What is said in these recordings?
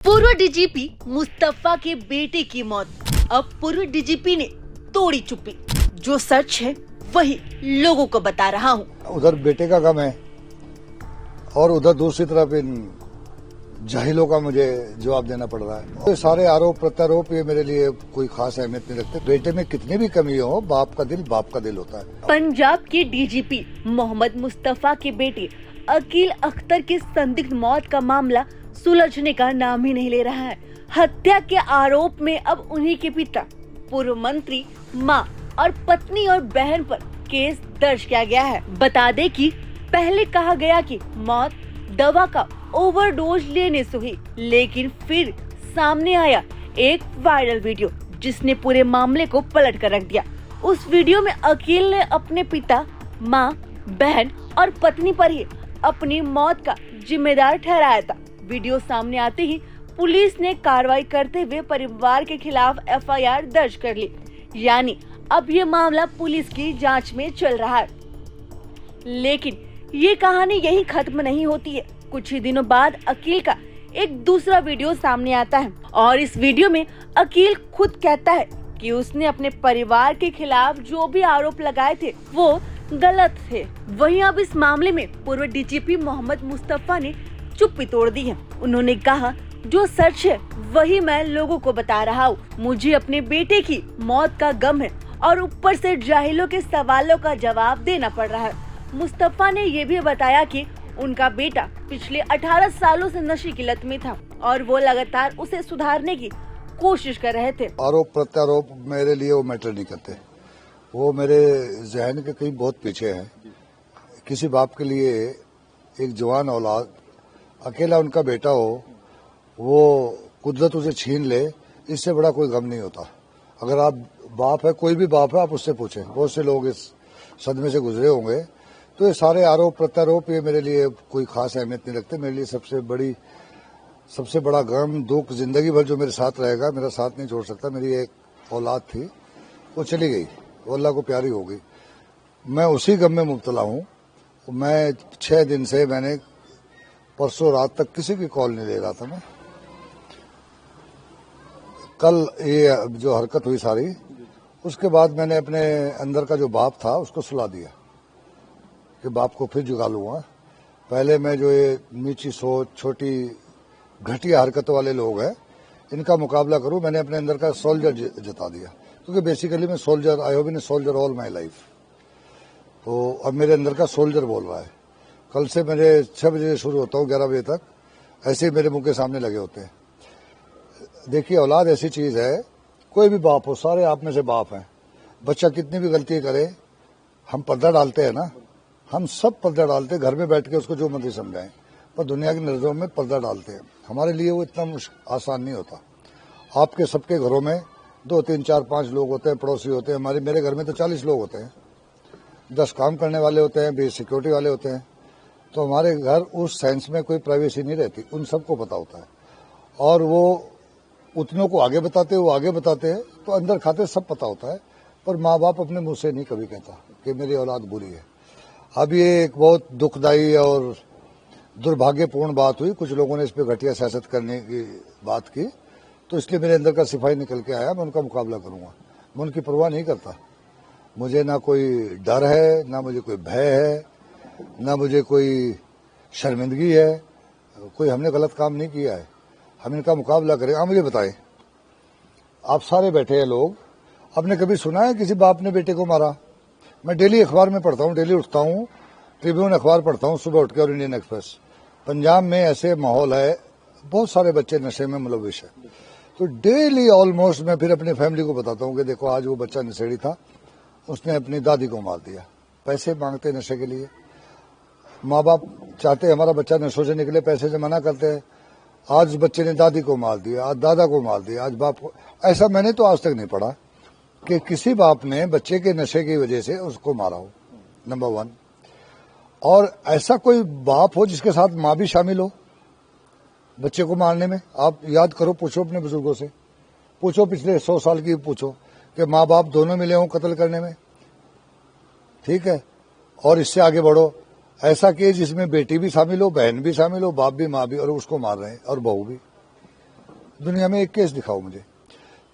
पूर्व डीजीपी मुस्तफा के बेटे की मौत। अब पूर्व डीजीपी ने तोड़ी चुप्पी। जो सच है वही लोगों को बता रहा हूँ। उधर बेटे का गम है और उधर दूसरी तरफ इन जाहिलों का मुझे जवाब देना पड़ रहा है। ये सारे आरोप प्रत्यारोप ये मेरे लिए कोई खास अहमियत नहीं रखते। बेटे में कितनी भी कमी हो, बाप का दिल होता है। पंजाब के डीजीपी मोहम्मद मुस्तफा के बेटे अकील अख्तर की संदिग्ध मौत का मामला सुलझने का नाम ही नहीं ले रहा है। हत्या के आरोप में अब उन्हीं के पिता, पूर्व मंत्री, मां और पत्नी और बहन पर केस दर्ज किया गया है। बता दें कि पहले कहा गया कि मौत दवा का ओवरडोज लेने से हुई, लेकिन फिर सामने आया एक वायरल वीडियो जिसने पूरे मामले को पलट कर रख दिया। उस वीडियो में अकील ने अपने पिता, मां, बहन और पत्नी पर ही अपनी मौत का जिम्मेदार ठहराया था। वीडियो सामने आते ही पुलिस ने कार्रवाई करते हुए परिवार के खिलाफ एफआईआर दर्ज कर ली। यानी अब ये मामला पुलिस की जांच में चल रहा है। लेकिन ये कहानी यही खत्म नहीं होती है। कुछ ही दिनों बाद अकील का एक दूसरा वीडियो सामने आता है और इस वीडियो में अकील खुद कहता है कि उसने अपने परिवार के खिलाफ जो भी आरोप लगाए थे वो गलत थे। वहीं अब इस मामले में पूर्व डीजीपी मोहम्मद मुस्तफा ने चुप्पी तोड़ दी है। उन्होंने कहा, जो सच है वही मैं लोगों को बता रहा हूँ। मुझे अपने बेटे की मौत का गम है और ऊपर से जाहिलों के सवालों का जवाब देना पड़ रहा है। मुस्तफा ने ये भी बताया कि उनका बेटा पिछले 18 सालों से नशे की लत में था और वो लगातार उसे सुधारने की कोशिश कर रहे थे। आरोप प्रत्यारोप मेरे लिए वो मैटर नहीं करते। वो मेरे जहन के कहीं बहुत पीछे हैं। किसी बाप के लिए एक जवान औलाद, अकेला उनका बेटा हो, वो कुदरत उसे छीन ले, इससे बड़ा कोई गम नहीं होता। अगर आप बाप है, कोई भी बाप है, आप उससे पूछें। बहुत से लोग इस सदमे से गुजरे होंगे। तो ये सारे आरोप प्रत्यारोप ये मेरे लिए कोई खास अहमियत नहीं रखते। मेरे लिए सबसे बड़ा गम, दुख जिंदगी भर जो मेरे साथ रहेगा, मेरा साथ नहीं छोड़ सकता। मेरी एक औलाद थी, वो चली गई, वो अल्लाह को प्यारी हो गई। मैं उसी गम में मुब्तला हूँ। मैं 6 दिन से मैंने परसों रात तक किसी की कॉल नहीं ले रहा था। मैं कल ये जो हरकत हुई सारी, उसके बाद मैंने अपने अंदर का जो बाप था उसको सुला दिया कि बाप को फिर जुगा लूंगा। पहले मैं जो ये नीची सोच, छोटी घटिया हरकतों वाले लोग हैं, इनका मुकाबला करूं। मैंने अपने अंदर का सोल्जर जता दिया, क्योंकि बेसिकली मैं soldier, I have been a soldier all my life. तो अब मेरे अंदर का सोल्जर बोल रहा है। कल से मेरे 6 बजे शुरू होता हूँ, 11 बजे तक ऐसे ही मेरे मुंह के सामने लगे होते हैं। देखिए, औलाद ऐसी चीज है, कोई भी बाप हो, सारे आप में से बाप हैं। बच्चा कितनी भी गलती करे, हम पर्दा डालते हैं ना, हम सब पर्दा डालते हैं। घर में बैठ के उसको जो मर्जी समझाएं, पर दुनिया की नजरों में पर्दा डालते हैं। हमारे लिए वो इतना आसान नहीं होता। आपके सबके घरों में 2, 3, 4, 5 लोग होते हैं, पड़ोसी होते हैं। मेरे घर में तो 40 लोग होते हैं। 10 काम करने वाले होते हैं, 20 सिक्योरिटी वाले होते हैं। तो हमारे घर उस सेंस में कोई प्राइवेसी नहीं रहती, उन सबको पता होता है। और वो उतनों को आगे बताते, वो आगे बताते हैं, तो अंदर खाते सब पता होता है। पर माँ बाप अपने मुंह से नहीं कभी कहता कि मेरी औलाद बुरी है। अब ये एक बहुत दुखदायी और दुर्भाग्यपूर्ण बात हुई। कुछ लोगों ने इस पर घटिया सियासत करने की बात की, तो इसलिए मेरे अंदर का सिपाही निकल के आया। मैं उनका मुकाबला करूंगा। मैं उनकी परवाह नहीं करता। मुझे ना कोई डर है, ना मुझे कोई भय है, ना मुझे कोई शर्मिंदगी है। कोई हमने गलत काम नहीं किया है, हम इनका मुकाबला करें। आप मुझे बताएं, आप सारे बैठे हैं लोग, आपने कभी सुना है किसी बाप ने बेटे को मारा? मैं डेली अखबार में पढ़ता हूँ, डेली उठता हूँ, ट्रिब्यून अखबार पढ़ता हूँ सुबह उठ के, और इंडियन एक्सप्रेस। पंजाब में ऐसे माहौल है, बहुत सारे बच्चे नशे में मुलविस है। तो डेली ऑलमोस्ट मैं फिर अपनी फैमिली को बताता हूँ कि देखो, आज वो बच्चा नशेड़ी था, उसने अपनी दादी को मार दिया। पैसे मांगते नशे के लिए। माँ बाप चाहते हमारा बच्चा नशों से निकले, पैसे से मना करते हैं। आज बच्चे ने दादी को मार दिया, आज दादा को मार दिया, आज बाप को। ऐसा मैंने तो आज तक नहीं पढ़ा कि किसी बाप ने बच्चे के नशे की वजह से उसको मारा हो, नंबर 1। और ऐसा कोई बाप हो जिसके साथ माँ भी शामिल हो बच्चे को मारने में। आप याद करो, पूछो अपने बुजुर्गों से, पूछो पिछले 100 साल की पूछो कि माँ बाप दोनों मिले हों कत्ल करने में। ठीक है, और इससे आगे बढ़ो, ऐसा केस जिसमें बेटी भी शामिल हो, बहन भी शामिल हो, बाप भी, माँ भी, और उसको मार रहे हैं, और बहू भी। दुनिया में एक केस दिखाओ मुझे।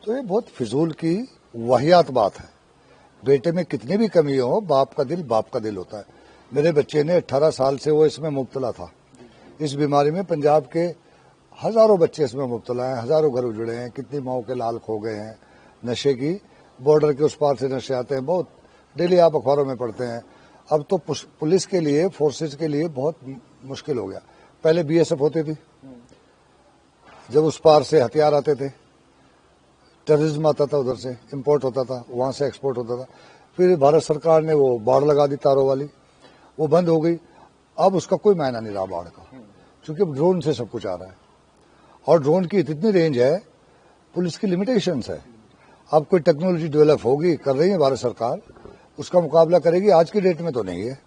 तो ये बहुत फिजूल की वाहियात बात है। बेटे में कितनी भी कमी हो, बाप का दिल होता है। मेरे बच्चे ने 18 साल से वो इसमें मुब्तला था, इस बीमारी में। पंजाब के हजारों बच्चे इसमें मुब्तला हैं, हजारों घर उजड़े हैं, कितनी माओ के लाल खो गए हैं नशे की। बॉर्डर के उस पार से नशे आते हैं, बहुत डेली आप अखबारों में पढ़ते हैं। अब तो पुलिस के लिए, फोर्सेज के लिए बहुत मुश्किल हो गया। पहले बीएसएफ होती थी, जब उस पार से हथियार आते थे, टेररिज्म आता था, उधर से इंपोर्ट होता था, वहां से एक्सपोर्ट होता था। फिर भारत सरकार ने वो बाढ़ लगा दी तारों वाली, वो बंद हो गई। अब उसका कोई मायना नहीं रहा बाढ़ का, क्योंकि अब ड्रोन से सब कुछ आ रहा है। और ड्रोन की इतनी रेंज है, पुलिस की लिमिटेशंस है। अब कोई टेक्नोलॉजी डेवलप होगी, कर रही है भारत सरकार, उसका मुकाबला करेगी। आज की डेट में तो नहीं है,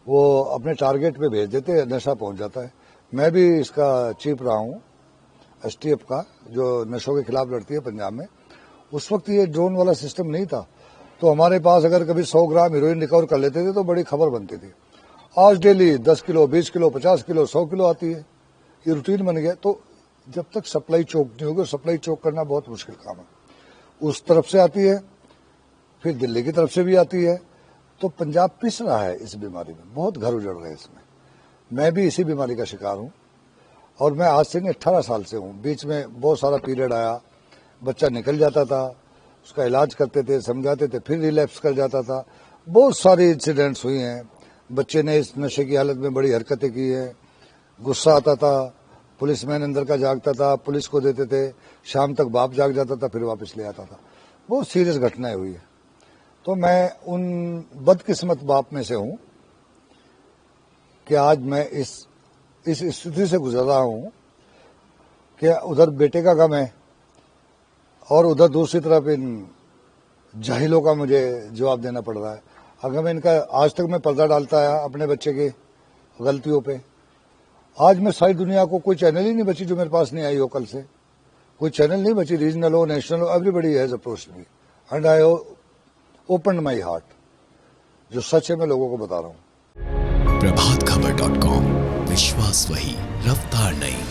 वो अपने टारगेट पे भेज देते हैं, नशा पहुंच जाता है। मैं भी इसका चीफ रहा हूं, एसटीएफ का, जो नशों के खिलाफ लड़ती है पंजाब में। उस वक्त ये ड्रोन वाला सिस्टम नहीं था, तो हमारे पास अगर कभी 100 ग्राम हीरोइन रिकवर कर लेते थे तो बड़ी खबर बनती थी। आज daily 10 kilo, 20 kilo, 50 kilo, 100 kilo आती है। ये रूटीन बन गया। तो जब तक सप्लाई चोक नहीं होगी, सप्लाई चोक करना बहुत मुश्किल काम है। उस तरफ से आती है, फिर दिल्ली की तरफ से भी आती है। तो पंजाब पिस रहा है इस बीमारी में, बहुत घर उजड़ रहे हैं इसमें। मैं भी इसी बीमारी का शिकार हूं, और मैं आज से नहीं 18 साल से हूं। बीच में बहुत सारा पीरियड आया, बच्चा निकल जाता था, उसका इलाज करते थे, समझाते थे, फिर रिलैप्स कर जाता था। बहुत सारे इंसिडेंट्स हुए हैं। बच्चे ने इस नशे की हालत में बड़ी हरकतें की हैं। गुस्सा आता था, पुलिसमैन अंदर का जागता था, पुलिस को देते थे, शाम तक बाप जाग जाता था, फिर वापस ले आता था। बहुत सीरियस घटनाएं हुई है। तो मैं उन बदकिस्मत बाप में से हूं कि आज मैं इस स्थिति से गुजर रहा हूं कि उधर बेटे का गम है, और उधर दूसरी तरफ इन जाहिलों का मुझे जवाब देना पड़ रहा है। अगर मैं इनका, आज तक मैं पर्दा डालता आया अपने बच्चे के गलतियों पे। आज मैं सारी दुनिया को, कोई चैनल ही नहीं बची जो मेरे पास नहीं आई हो कल से। कोई चैनल नहीं बची, रीजनल हो, नेशनल हो, everybody has approached me and I opened my heart. जो सच है मैं लोगों को बता रहा हूं। प्रभात खबर.com, विश्वास वही, रफ्तार नहीं।